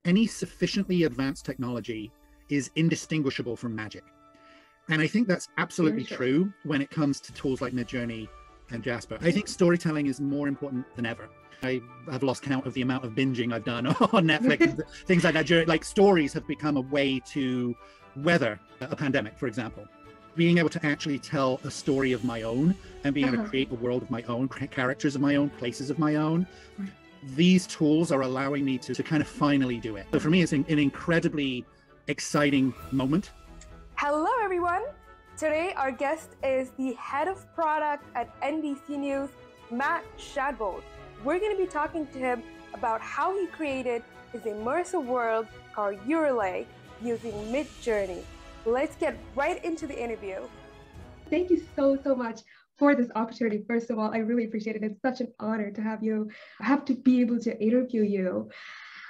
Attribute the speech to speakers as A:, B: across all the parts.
A: any sufficiently advanced technology is indistinguishable from magic. And I think that's absolutely true when it comes to tools like MidJourney and Jasper. I think storytelling is more important than ever. I've lost count of the amount of binging I've done on Netflix, things like that. Like, stories have become a way to weather a pandemic, for example. Being able to actually tell a story of my own and being able to create a world of my own, characters of my own, places of my own. These tools are allowing me to kind of finally do it. So for me, it's an incredibly exciting moment.
B: Hello, everyone. Today, our guest is the head of product at NBC News, Matt Shadbolt. We're going to be talking to him about how he created his immersive world called Eurylae using MidJourney. Let's get right into the interview.
C: Thank you so much for this opportunity. First of all, I really appreciate it. It's such an honor to have to be able to interview you.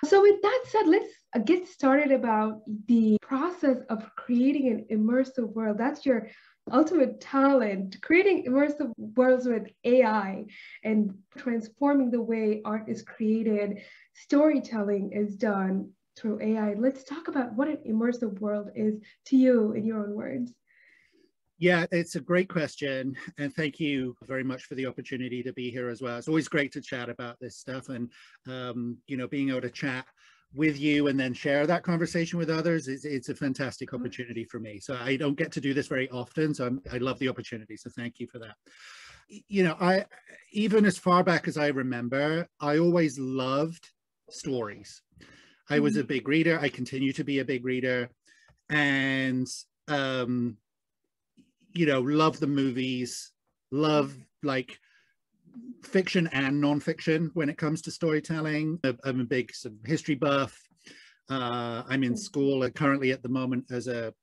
C: So with that said, let's get started about the process of creating an immersive world. That's your ultimate talent, creating immersive worlds with AI and transforming the way art is created, storytelling is done through AI. Let's talk about what an immersive world is to you in your own words.
A: Yeah, it's a great question. And thank you very much for the opportunity to be here as well. It's always great to chat about this stuff, and, being able to chat with you and then share that conversation with others, it's a fantastic opportunity for me. So I don't get to do this very often. So I love the opportunity. So thank you for that. I even as far back as I remember, I always loved stories. I was a big reader. I continue to be a big reader, and love the movies, love like fiction and nonfiction when it comes to storytelling. I'm a big sort of history buff. I'm in school currently at the moment as a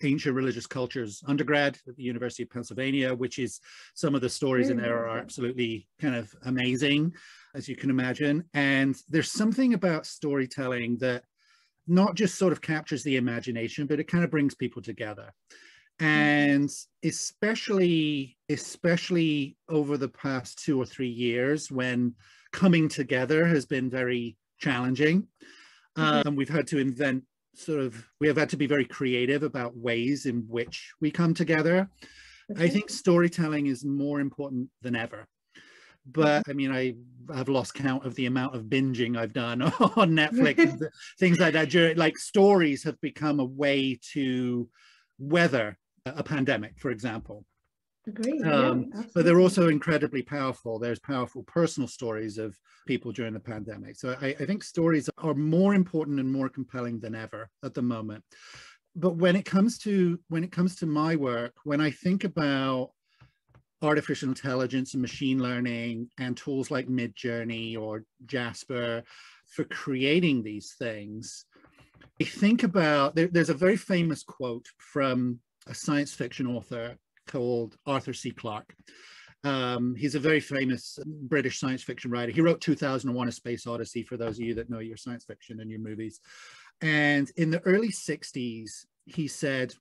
A: ancient religious cultures undergrad at the University of Pennsylvania, which is some of the stories in there are absolutely kind of amazing, as you can imagine. And there's something about storytelling that not just sort of captures the imagination, but it kind of brings people together. And especially over the past 2 or 3 years, when coming together has been very challenging, and we've had to we have had to be very creative about ways in which we come together. I think storytelling is more important than ever. But I mean, I've lost count of the amount of binging I've done on Netflix, things like that. Like, stories have become a way to weather a pandemic, for example. But they're also incredibly powerful. There's powerful personal stories of people during the pandemic. So I think stories are more important and more compelling than ever at the moment. But when it comes to my work, when I think about artificial intelligence and machine learning and tools like MidJourney or Jasper for creating these things, I think about, there's a very famous quote from a science fiction author called Arthur C. Clarke. He's a very famous British science fiction writer. He wrote 2001: A Space Odyssey, for those of you that know your science fiction and your movies. And in the early 60s, he said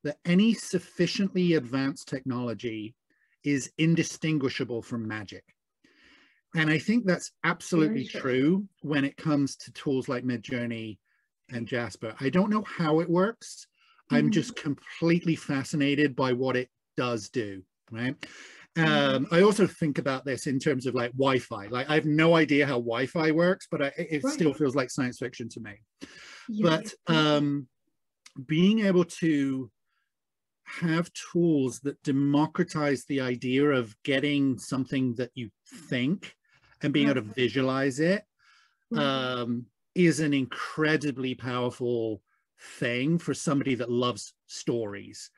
A: that any sufficiently advanced technology is indistinguishable from magic. And I think that's absolutely true when it comes to tools like MidJourney and Jasper. I don't know how it works. I'm just completely fascinated by what it does do, right? I also think about this in terms of like Wi-Fi. Like, I have no idea how Wi-Fi works, but it still feels like science fiction to me. But being able to have tools that democratize the idea of getting something that you think and being able to visualize it is an incredibly powerful thing for somebody that loves stories.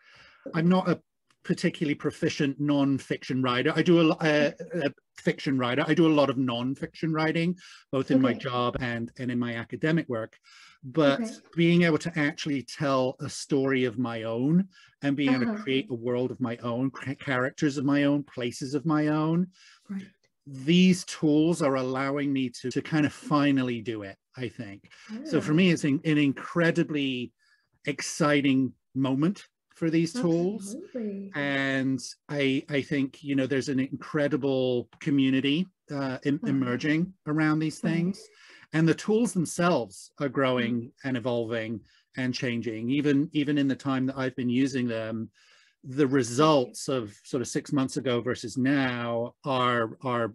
A: I'm not a particularly proficient non-fiction writer. I do a fiction writer. I do a lot of non-fiction writing, both in my job and in my academic work. But being able to actually tell a story of my own and being able to create a world of my own, characters of my own, places of my own, these tools are allowing me to kind of finally do it, I think. So for me, it's an incredibly exciting moment for these tools. And I think, there's an incredible community emerging around these things. And the tools themselves are growing and evolving and changing. Even in the time that I've been using them, the results of sort of 6 months ago versus now are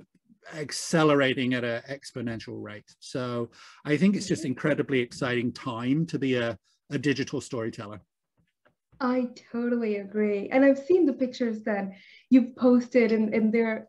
A: accelerating at an exponential rate. So I think it's just incredibly exciting time to be a digital storyteller.
C: I totally agree. And I've seen the pictures that you've posted, and they're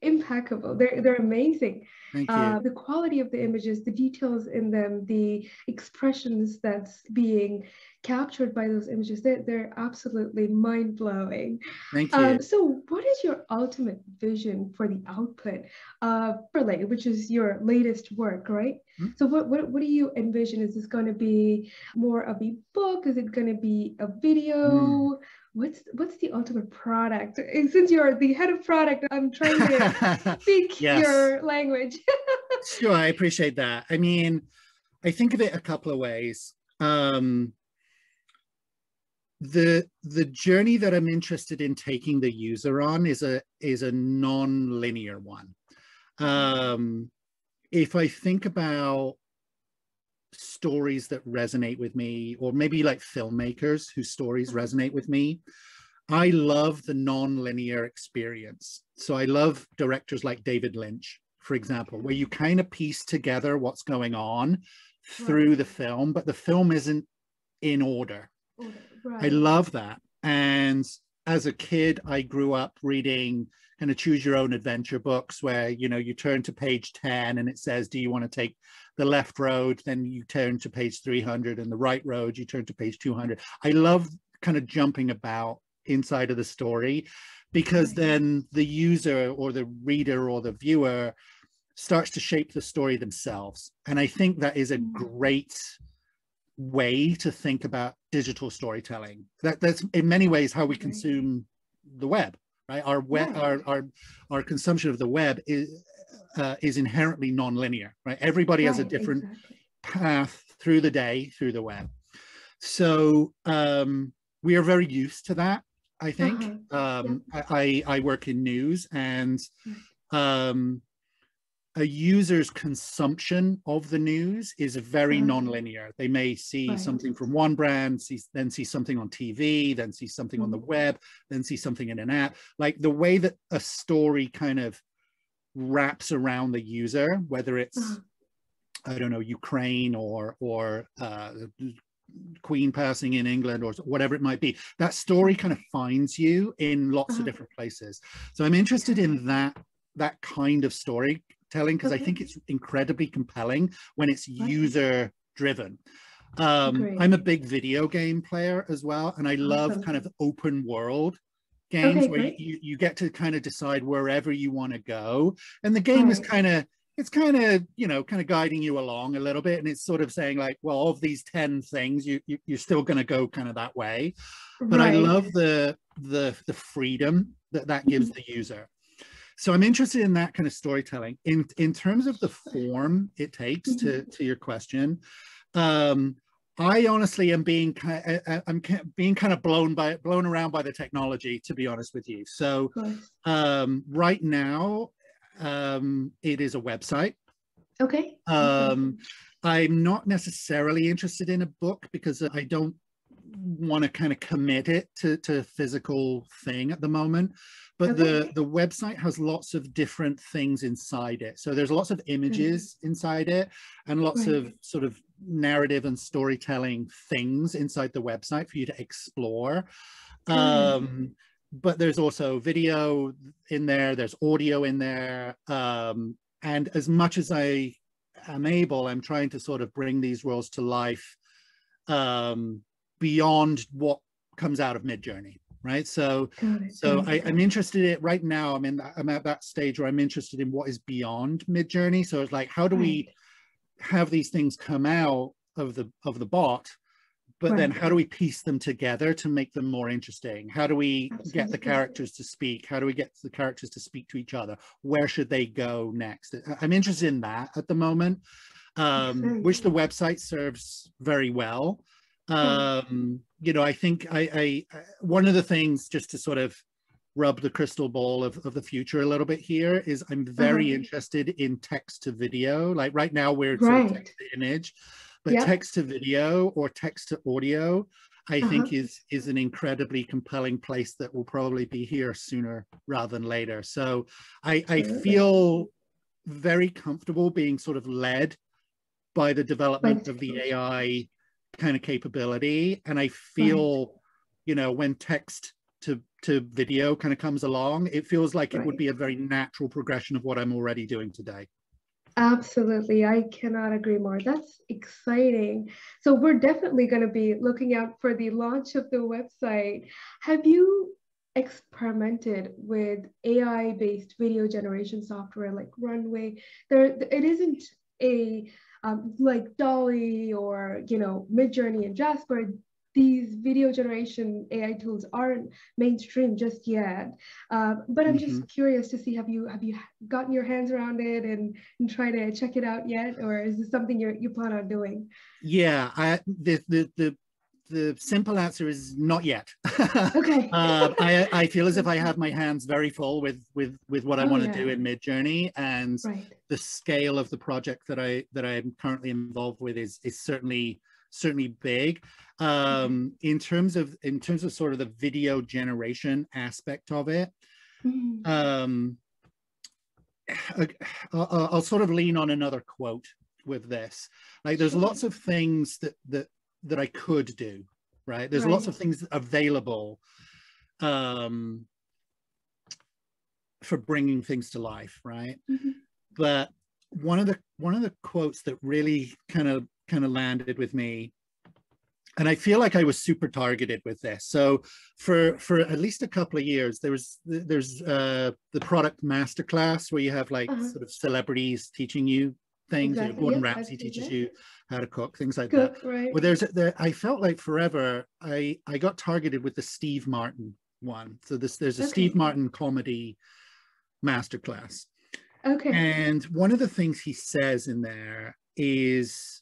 C: impeccable. They're amazing.
A: Thank you.
C: The quality of the images, the details in them, the expressions that's being captured by those images, they're absolutely mind-blowing.
A: Thank you.
C: So what is your ultimate vision for the output of Eurylae, which is your latest work, right? Mm-hmm. So what do you envision? Is this going to be more of a book? Is it going to be a video? What's the ultimate product? And since you're the head of product, I'm trying to speak your language.
A: Sure, I appreciate that. I mean, I think of it a couple of ways. The journey that I'm interested in taking the user on is a non-linear one. If I think about stories that resonate with me, or maybe like filmmakers whose stories resonate with me, I love the non-linear experience. So I love directors like David Lynch, for example, where you kind of piece together what's going on through the film, but the film isn't in order. Right. I love that. And as a kid, I grew up reading kind of choose your own adventure books where, you know, you turn to page 10 and it says, do you want to take the left road? Then you turn to page 300, and the right road, you turn to page 200. I love kind of jumping about inside of the story, because then the user or the reader or the viewer starts to shape the story themselves. And I think that is a great way to think about digital storytelling. That's in many ways how we consume the web, right? Our web, our consumption of the web is inherently non-linear, right? Everybody has a different path through the day through the web. So we are very used to that, I think. I work in news, and a user's consumption of the news is very non-linear. They may see something from one brand, then see something on TV, then see something on the web, then see something in an app. Like the way that a story kind of wraps around the user, whether it's, I don't know, Ukraine or Queen passing in England or whatever it might be, that story kind of finds you in lots of different places. So I'm interested in that kind of storytelling, because I think it's incredibly compelling when it's user driven. I'm a big video game player as well, and I love kind of open world games where you get to kind of decide wherever you want to go, and the game is kind of, it's kind of, you know, kind of guiding you along a little bit, and it's sort of saying like, well, of these 10 things, you're still going to go kind of that way. But I love the freedom that gives the user. So I'm interested in that kind of storytelling. In terms of the form it takes, to your question, I honestly am being kind of blown around by the technology, to be honest with you. So right now, it is a website. I'm not necessarily interested in a book, because I don't want to kind of commit it to a physical thing at the moment. But the website has lots of different things inside it. So there's lots of images inside it, and lots of sort of narrative and storytelling things inside the website for you to explore. But there's also video in there, there's audio in there. And as much as I am able, I'm trying to sort of bring these worlds to life beyond what comes out of MidJourney. Right. So I'm interested in it right now. I'm at that stage where I'm interested in what is beyond MidJourney. So it's like, how do we have these things come out of the bot, but then how do we piece them together to make them more interesting? How do we get the characters to speak? How do we get the characters to speak to each other? Where should they go next? I'm interested in that at the moment, which the website serves very well. You know, I think I one of the things, just to sort of rub the crystal ball of the future a little bit here, is I'm very interested in text to video. Like right now we're sort of text to image, but text to video or text to audio, I think is an incredibly compelling place that will probably be here sooner rather than later. So I feel very comfortable being sort of led by the development of the AI kind of capability. And I feel, you know, when text to video kind of comes along, it feels like it would be a very natural progression of what I'm already doing today.
C: Absolutely. I cannot agree more. That's exciting. So we're definitely going to be looking out for the launch of the website. Have you experimented with AI-based video generation software like Runway? It isn't a like Dolly or, you know, MidJourney and Jasper. These video generation AI tools aren't mainstream just yet, but I'm just curious to see, have you gotten your hands around it and try to check it out yet, or is this something you plan on doing?
A: Yeah, the simple answer is not yet.
C: Okay.
A: I feel as if I have my hands very full with what I want to do in MidJourney, and the scale of the project that I'm currently involved with is certainly big. In terms of sort of the video generation aspect of it, I'll sort of lean on another quote with this. Like, there's lots of things that I could do, right? There's lots of things available for bringing things to life, right? But one of the quotes that really kind of landed with me, and I feel like I was super targeted with this. So for at least a couple of years, there's the product masterclass where you have like sort of celebrities teaching you things. Gordon Ramsay teaches you how to cook, things like that. Well, I felt like forever I got targeted with the Steve Martin one. So there's a Steve Martin comedy masterclass. And one of the things he says in there is,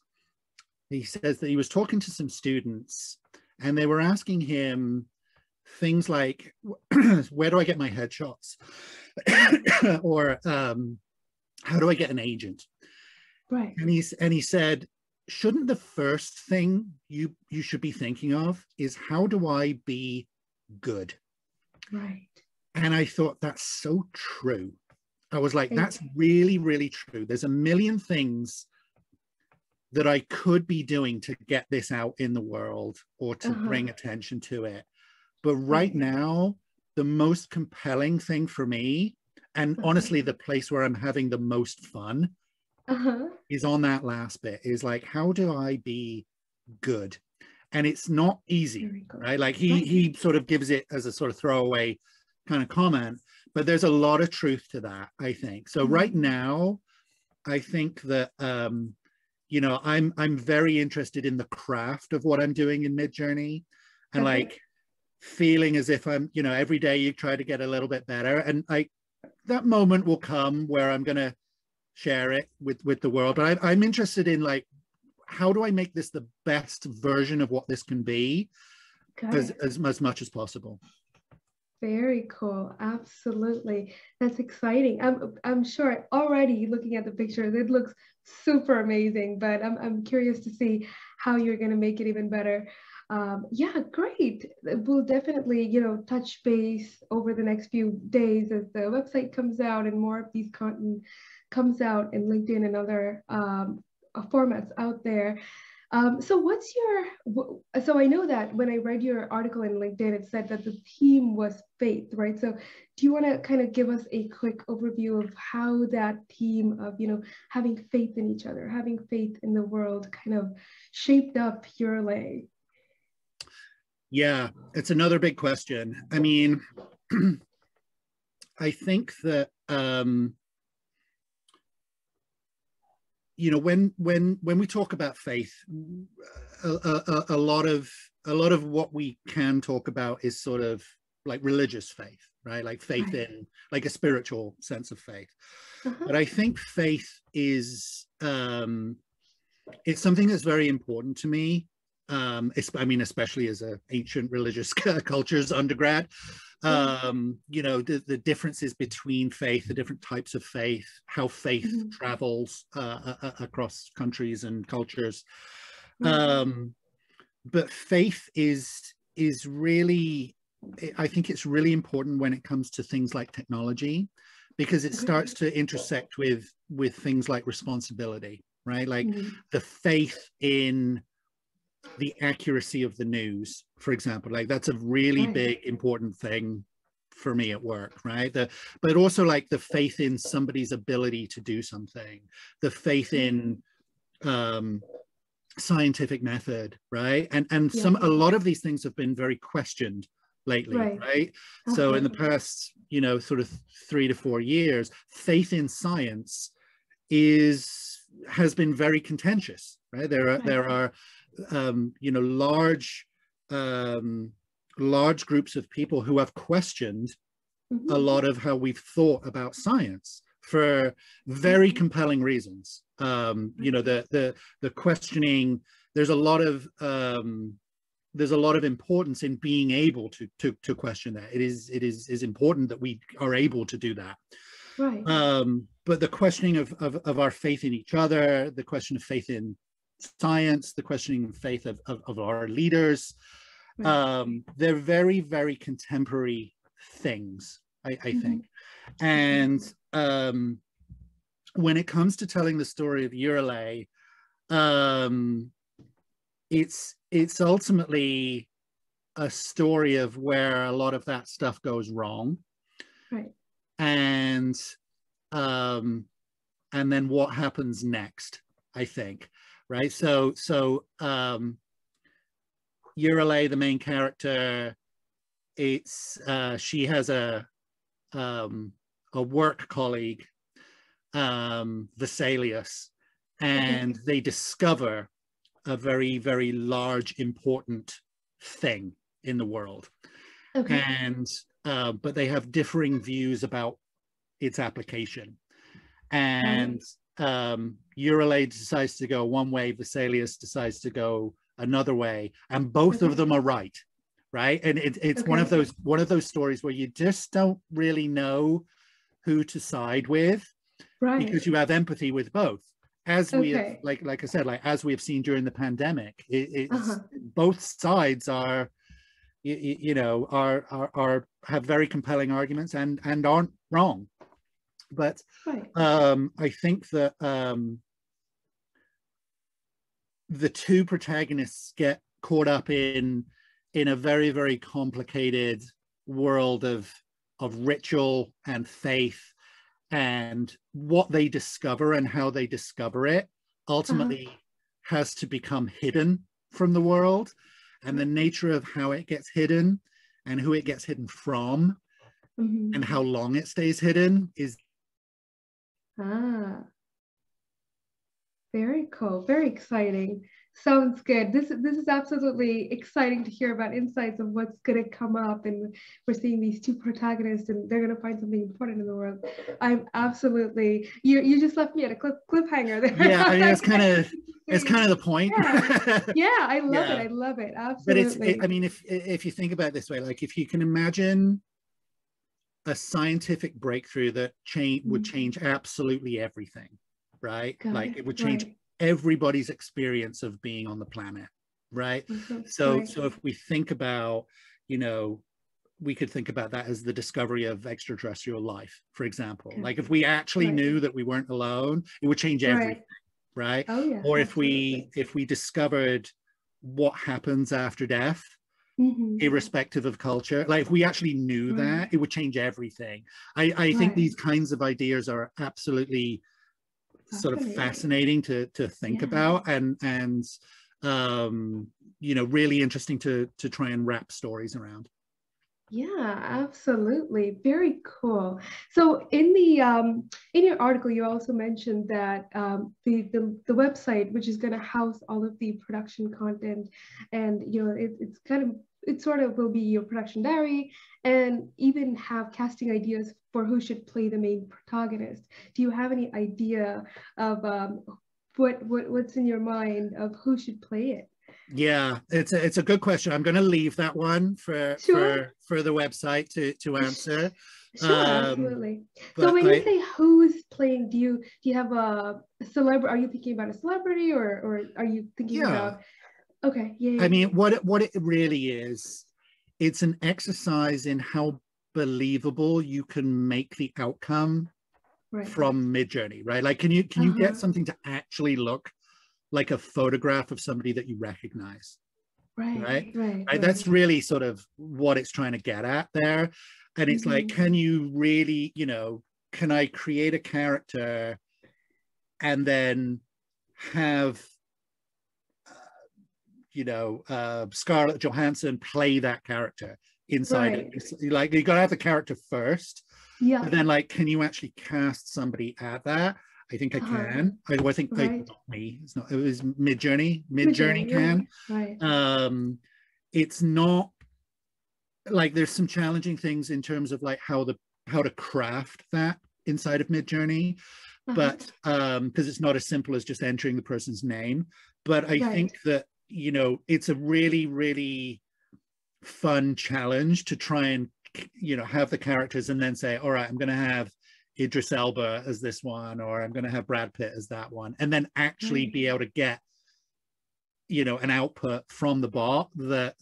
A: he says that he was talking to some students and they were asking him things like, where do I get my headshots? Or how do I get an agent? And he said, shouldn't the first thing you should be thinking of is, how do I be good? And I thought, that's so true. I was like, that's really, really true. There's a million things that I could be doing to get this out in the world or to bring attention to it. But right now, the most compelling thing for me, and honestly, the place where I'm having the most fun is on that last bit, is like, how do I be good? And it's not easy, right? Like he sort of gives it as a sort of throwaway kind of comment, but there's a lot of truth to that, I think. So right now, I think that, you know, I'm very interested in the craft of what I'm doing in MidJourney, and like feeling as if I'm, you know, every day you try to get a little bit better, and that moment will come where I'm gonna share it with the world. But I'm interested in, like, how do I make this the best version of what this can be as much as possible.
C: Very cool. Absolutely. That's exciting. I'm sure already looking at the pictures, it looks super amazing, but I'm curious to see how you're going to make it even better. Yeah, great. We'll definitely, you know, touch base over the next few days as the website comes out and more of these content comes out in LinkedIn and other formats out there. So I know that when I read your article in LinkedIn, it said that the theme was faith, right? So do you want to kind of give us a quick overview of how that theme of, you know, having faith in each other, having faith in the world kind of shaped up Eurylae?
A: Yeah, it's another big question. I mean, I think that, you know, when we talk about faith, a lot of what we can talk about is sort of like religious faith, right? Like faith in, like a spiritual sense of faith. But I think faith is, it's something that's very important to me. I mean, especially as a ancient religious cultures undergrad, you know, the differences between faith, the different types of faith, how faith travels across countries and cultures. But faith is really, I think it's really important when it comes to things like technology, because it starts to intersect with things like responsibility, right? Like the faith in the accuracy of the news, for example, like that's a really big, important thing for me at work, right? But also like the faith in somebody's ability to do something, the faith in scientific method, right? And a lot of these things have been very questioned lately, right? So in the past, you know, sort of 3 to 4 years, faith in science has been very contentious, right? There are you know, large groups of people who have questioned a lot of how we've thought about science for very compelling reasons. You know, the questioning, there's a lot of importance in being able to question that. It is important that we are able to do that. But the questioning of our faith in each other, the question of faith in science, the questioning of faith of our leaders, they're very, very contemporary things, I think. And when it comes to telling the story of Eurylae, it's ultimately a story of where a lot of that stuff goes wrong, and then what happens next, I think, right? So Eurylae, the main character, she has a work colleague, Vesalius, and they discover a very, very large, important thing in the world. And but they have differing views about its application. And Eurylae decides to go one way, Vesalius decides to go another way, and both of them are right. And it's one of those stories where you just don't really know who to side with, because you have empathy with both. As we have, like I said, like as we have seen during the pandemic, both sides are, you know, have very compelling arguments and aren't wrong. But I think that the two protagonists get caught up in a very, very complicated world of ritual and faith, and what they discover and how they discover it ultimately has to become hidden from the world, and the nature of how it gets hidden and who it gets hidden from and how long it stays hidden is
C: very cool, very exciting. Sounds good. This is absolutely exciting to hear about insights of what's going to come up, and we're seeing these two protagonists and they're going to find something important in the world. I'm absolutely, you just left me at a cliffhanger there.
A: Yeah, I mean, it's kind of the point.
C: I love it. I love it. Absolutely.
A: But I mean, if you think about it this way, like if you can imagine a scientific breakthrough that would change absolutely everything, right? It would change everybody's experience of being on the planet, right? So if we think about, you know, we could think about that as the discovery of extraterrestrial life, for example. Like if we actually knew that we weren't alone, it would change everything, right? Or if we discovered what happens after death, irrespective of culture, like if we actually knew that, it would change everything. I think these kinds of ideas are absolutely sort of fascinating to think about, and you know, really interesting to try and wrap stories around.
C: Yeah, absolutely. Very cool. So in the in your article, you also mentioned that the website, which is going to house all of the production content, and you know, it sort of will be your production diary, and even have casting ideas for who should play the main protagonist. Do you have any idea of what's in your mind of who should play it?
A: Yeah, it's a good question. I'm going to leave that one for
C: Sure.
A: the website to answer.
C: Sure, absolutely. So
A: But
C: when you say who's playing, do you have a celebrity? Are you thinking about a celebrity, or are you thinking
A: yeah,
C: about? Okay, yeah,
A: I
C: yeah,
A: mean,
C: yeah.
A: what it really is, it's an exercise in how believable you can make the outcome
C: Right.
A: from MidJourney, right? Like, can you get
C: Uh-huh.
A: something to actually look like a photograph of somebody that you recognize, right?
C: Right, right,
A: Right. That's
C: right.
A: really sort of what it's trying to get at there. And it's like,
C: Mm-hmm.
A: can you really, can I create a character and then have Scarlett Johansson play that character inside
C: Right.
A: it? Like, you gotta have the character first,
C: Yeah.
A: but then, like, can you actually cast somebody at that? I think I
C: Uh-huh.
A: can. I think
C: Right.
A: not me. It's not. It was MidJourney. MidJourney
C: MidJourney, right,
A: can.
C: right.
A: It's not like, there's some challenging things in terms of like how to craft that inside of MidJourney,
C: Uh-huh.
A: but because it's not as simple as just entering the person's name. But I
C: Right.
A: think that it's a really, really fun challenge to try and have the characters and then say, all right, I'm going to have Idris Elba as this one, or I'm going to have Brad Pitt as that one, and then actually
C: Right.
A: be able to get an output from the bot that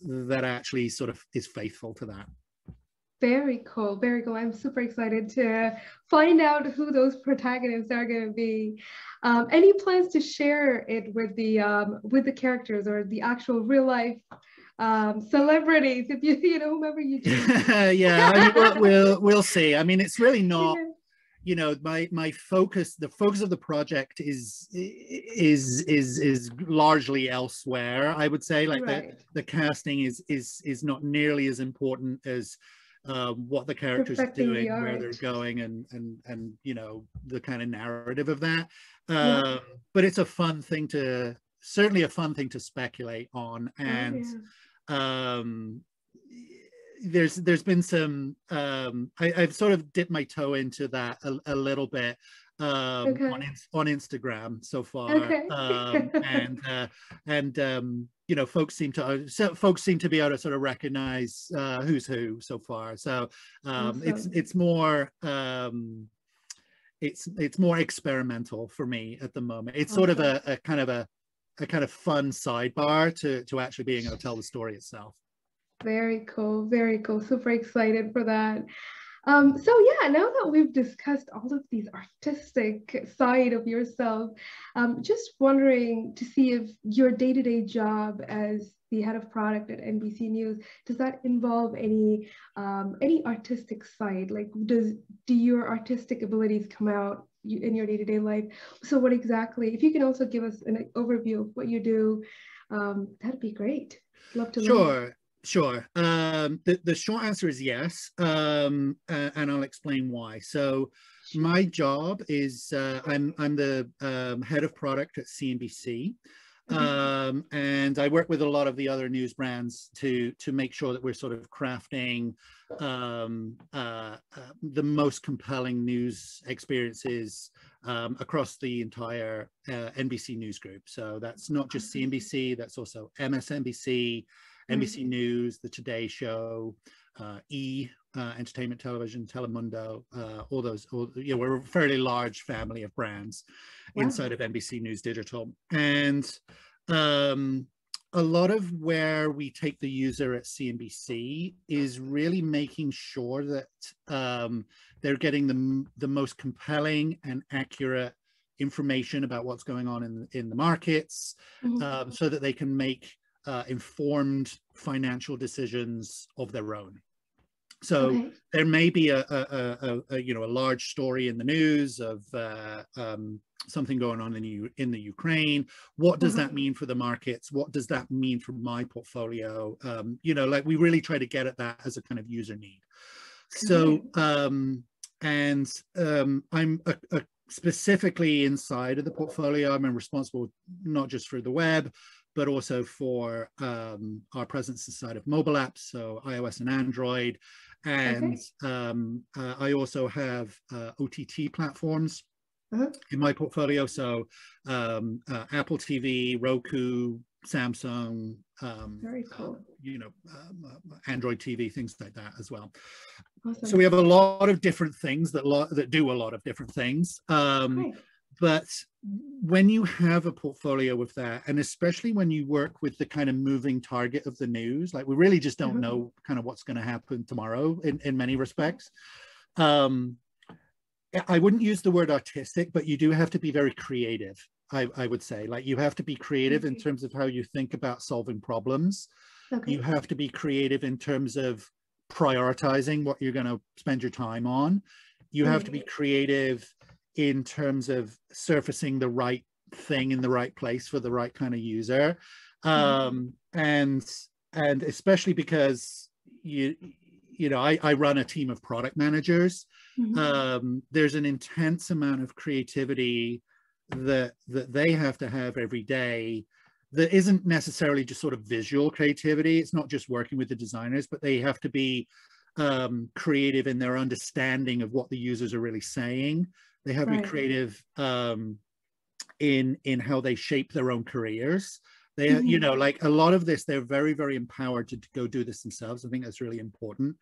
A: actually sort of is faithful to that.
C: Very cool. Very cool. I'm super excited to find out who those protagonists are going to be. Any plans to share it with the characters or the actual real life celebrities, if you know whomever you choose?
A: Yeah, I mean, we'll see. I mean, it's really not,
C: Yeah.
A: my focus, the focus of the project is largely elsewhere. I would say, like,
C: Right.
A: the casting is not nearly as important as what the characters are
C: Perfecting the
A: doing, where they're
C: art.
A: going, and the kind of narrative of that.
C: Yeah.
A: But it's certainly a fun thing to speculate on.
C: Oh
A: And
C: yeah.
A: um there's been some I've sort of dipped my toe into that a little bit
C: Okay.
A: on Instagram so far,
C: Okay.
A: and folks seem to be able to sort of recognize who's who so far. So
C: Awesome.
A: it's more experimental for me at the moment. It's sort of
C: Awesome.
A: a kind of fun sidebar to actually being able to tell the story itself.
C: Very cool. Very cool. Super excited for that. So yeah, now that we've discussed all of these artistic side of yourself, just wondering to see if your day-to-day job as the head of product at NBC News, does that involve any artistic side? Like, do your artistic abilities come out in your day-to-day life? So what exactly, if you can also give us an overview of what you do, that'd be great. Love to learn.
A: Sure, sure. The short answer is yes, and I'll explain why. So,
C: Sure.
A: my job is I'm the head of product at CNBC,
C: Okay.
A: and I work with a lot of the other news brands to make sure that we're sort of crafting the most compelling news experiences across the entire NBC News group. So that's not just
C: Awesome.
A: CNBC, that's also MSNBC,
C: Right.
A: NBC News, The Today Show, Entertainment Television, Telemundo, we're a fairly large family of brands inside
C: Wow.
A: of NBC News Digital. And a lot of where we take the user at CNBC is really making sure that they're getting the most compelling and accurate information about what's going on in the markets,
C: Mhm.
A: so that they can make informed financial decisions of their own. So
C: Okay.
A: there may be a large story in the news of something going on in the Ukraine. What does
C: Uh-huh.
A: that mean for the markets? What does that mean for my portfolio? Like, we really try to get at that as a kind of user need. So
C: Great.
A: I'm specifically inside of the portfolio. I'm responsible not just for the web, but also for our presence inside of mobile apps, so iOS and Android. And
C: Okay.
A: I also have OTT platforms
C: Uh-huh.
A: in my portfolio. So Apple TV, Roku, Samsung,
C: Very cool.
A: Android TV, things like that as well.
C: Awesome.
A: So we have a lot of different things that do a lot of different things.
C: Right.
A: But when you have a portfolio with that, and especially when you work with the kind of moving target of the news, like we really just don't know kind of what's going to happen tomorrow in many respects. I wouldn't use the word artistic, but you do have to be very creative. I would say, like, you have to be creative in terms of how you think about solving problems. You have to be creative in terms of prioritizing what you're going to spend your time on. You have to be creative in terms of surfacing the right thing in the right place for the right kind of user. And especially because I run a team of product managers. There's an intense amount of creativity that they have to have every day that isn't necessarily just sort of visual creativity. It's not just working with the designers, but they have to be creative in their understanding of what the users are really saying. They have to be creative in how they shape their own careers. They, like a lot of this, they're very, very empowered to go do this themselves. I think that's really important.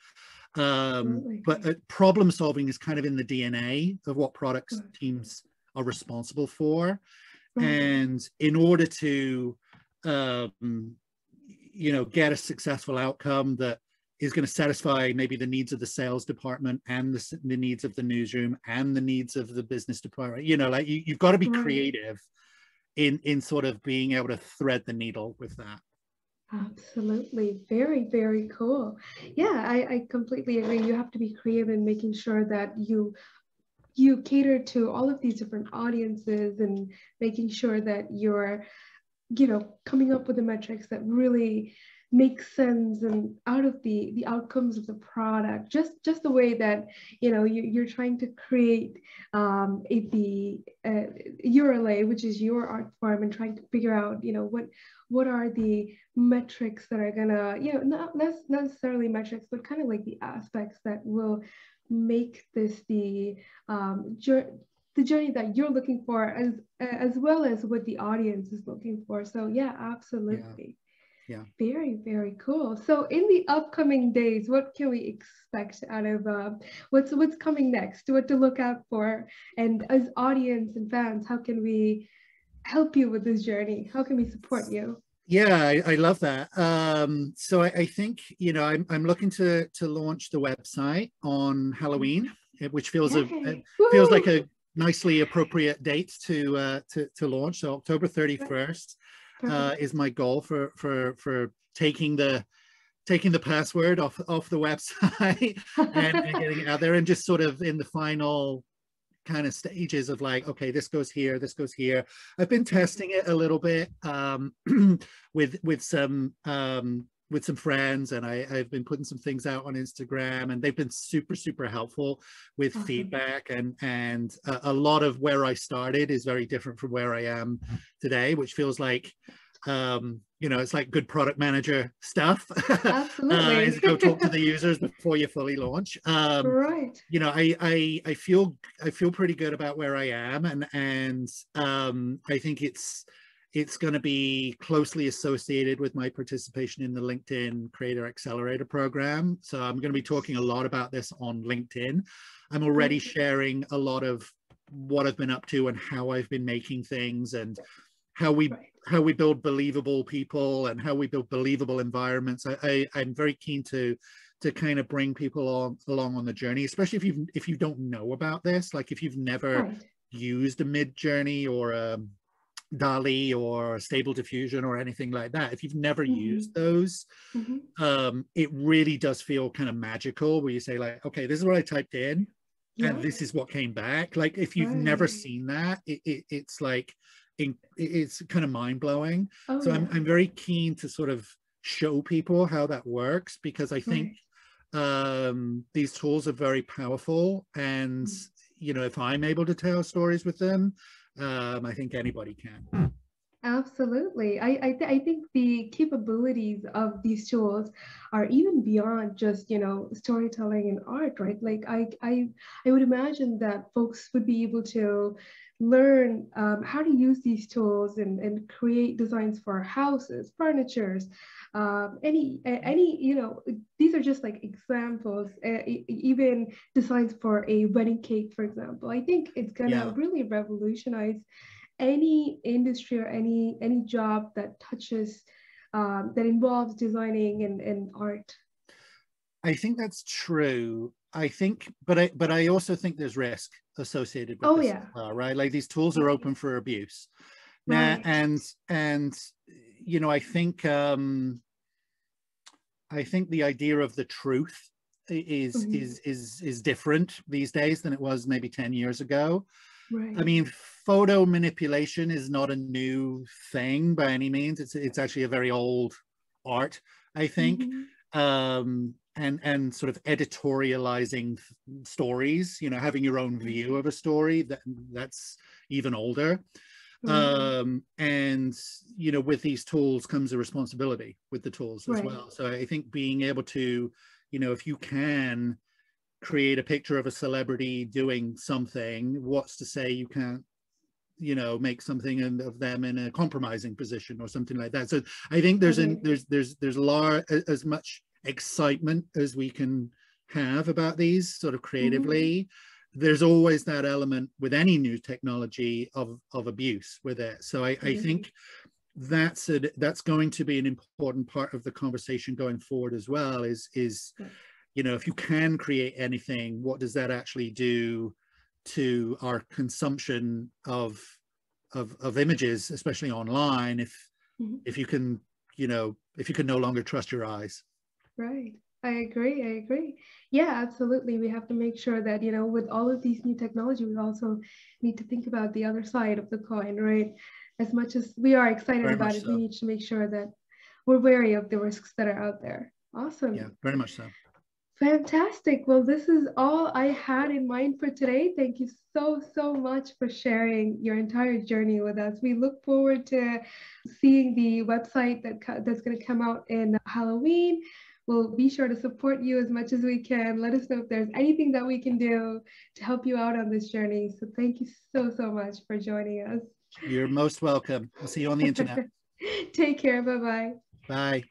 A: But problem solving is kind of in the DNA of what product teams are responsible for. And in order to, get a successful outcome that is going to satisfy maybe the needs of the sales department and the needs of the newsroom and the needs of the business department, you've got to be creative in sort of being able to thread the needle with that.
C: Absolutely. Very, very cool. Yeah, I completely agree. You have to be creative in making sure that you cater to all of these different audiences and making sure that you're, coming up with the metrics that really make sense and out of the outcomes of the product, just the way that, you're trying to create the Eurylae, which is your art form, and trying to figure out, what are the metrics that are gonna, not necessarily metrics, but kind of like the aspects that will make this the journey that you're looking for, as well as what the audience is looking for. So yeah, absolutely. Yeah. Very, very cool. So in the upcoming days, what can we expect out of what's coming next? What to look out for? And as audience and fans, how can we help you with this journey? How can we support you?
A: Yeah, I love that. So I think, I'm looking to launch the website on Halloween, which feels feels like a nicely appropriate date to launch. So October 31st is my goal for taking the password off the website and getting it out there, and just sort of in the final kind of stages of like, okay, this goes here, this goes here. I've been testing it a little bit with some friends, and I've been putting some things out on Instagram, and they've been super, super helpful with feedback, and a lot of where I started is very different from where I am today, which feels like it's like good product manager stuff.
C: Absolutely.
A: Is go talk to the users before you fully launch.
C: Right.
A: I feel pretty good about where I am, and I think it's going to be closely associated with my participation in the LinkedIn Creator Accelerator program. So I'm going to be talking a lot about this on LinkedIn. I'm already sharing a lot of what I've been up to and how I've been making things, and how we build believable people and how we build believable environments. I'm very keen to kind of bring people along on the journey, especially if you don't know about this, like if you've never used a MidJourney or a DALL-E or Stable Diffusion or anything like that. If you've never used those, it really does feel kind of magical, where you say like, okay, this is what I typed in and this is what came back. Like if you've never seen that, it's like, it's kind of mind-blowing. So I'm very keen to sort of show people how that works, because I think these tools are very powerful, and if I'm able to tell stories with them, I think anybody can.
C: Absolutely. I think the capabilities of these tools are even beyond just, you know, storytelling and art, right? Like I would imagine that folks would be able to learn how to use these tools and create designs for houses, furnitures, any, you know, these are just like examples, even designs for a wedding cake, for example. I think it's gonna
A: Yeah.
C: really revolutionize any industry or any job that touches that involves designing and art.
A: I think that's true. I think, but I also think there's risk associated with
C: Oh
A: this
C: yeah,
A: as well, right? Like these tools are
C: right,
A: open for abuse now,
C: right.
A: and you know, I think the idea of the truth
C: Mhm.
A: is different these days than it was maybe 10 years ago. I
C: Right.
A: mean, photo manipulation is not a new thing by any means. It's actually a very old art, I think.
C: Mhm.
A: And sort of editorializing stories, you know, having your own
C: Right.
A: view of a story, that's even older.
C: Right.
A: And you know, with these tools comes a responsibility with the tools as
C: Right.
A: well. So I think being able to, you know, if you can create a picture of a celebrity doing something, what's to say you can't, you know, make something of them in a compromising position or something like that. So I think
C: Agreed.
A: as much excitement as we can have about these sort of
C: Mhm.
A: creatively. There's always that element with any new technology of abuse with it. So I
C: Agreed.
A: think that's going to be an important part of the conversation going forward as well, is
C: Yes.
A: you know, if you can create anything, what does that actually do to our consumption of images, especially online,
C: Mhm.
A: if you can, you know, if you can no longer trust your eyes.
C: Right. I agree. I agree. Yeah, absolutely. We have to make sure that, you know, with all of these new technology, we also need to think about the other side of the coin, right? As much as we are excited
A: Very
C: about
A: much
C: it, we
A: so.
C: need to make sure that we're wary of the risks that are out there.
A: Yeah,
C: Awesome.
A: very much so.
C: Fantastic. Well, this is all I had in mind for today. Thank you so, so much for sharing your entire journey with us. We look forward to seeing the website that's going to come out in Halloween. We'll be sure to support you as much as we can. Let us know if there's anything that we can do to help you out on this journey. So thank you so, so much for joining us.
A: You're most welcome. I'll see you on the internet.
C: Take care. Bye bye.
A: Bye.